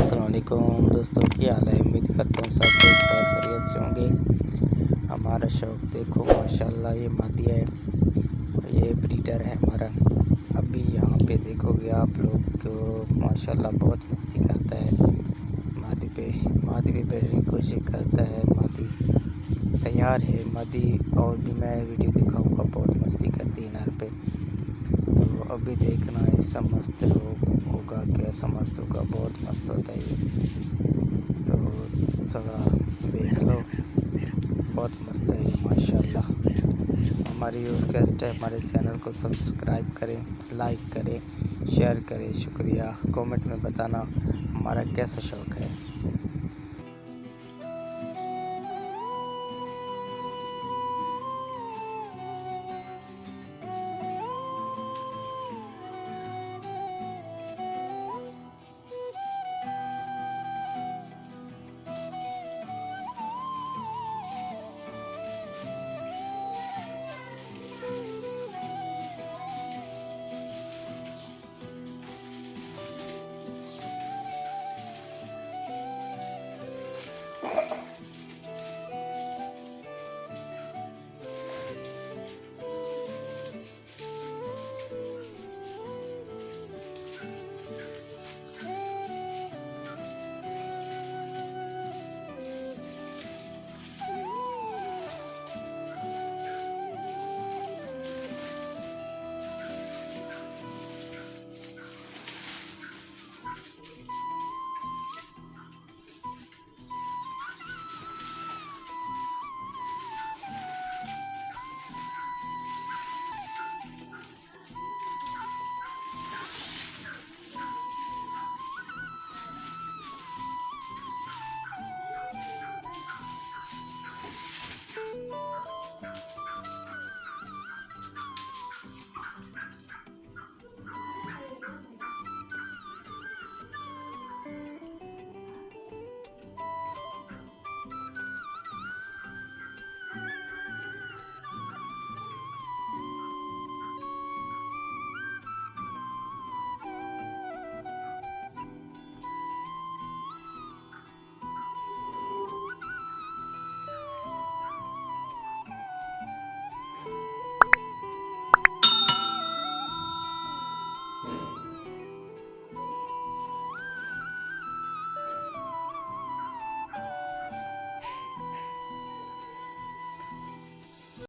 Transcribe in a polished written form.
अस्सलाम वालेकुम दोस्तों, की हाल है। उम्मीद करता हूँ सब लोग खैर खैरियत से होंगे। हमारा शौक देखो माशाल्लाह, ये मादी है, ये ब्रीडर है हमारा। अभी यहाँ पे देखोगे आप लोग को माशाल्लाह बहुत मस्ती करता है। मादी पे बैठने की कोशिश करता है। मादी तैयार है। मादी और भी मैं वीडियो दिखाऊंगा, बहुत मस्ती करती है नर पे। तो अभी देखना ऐसा मस्त होगा, कैसा मस्त होगा, बहुत मस्त होता है ये। तो थोड़ा देख लो, बहुत मस्त है ये माशाल्लाह। हमारी रिक्वेस्ट है, हमारे चैनल को सब्सक्राइब करें, लाइक करें, शेयर करें। शुक्रिया। कमेंट में बताना हमारा कैसा शौक़ है।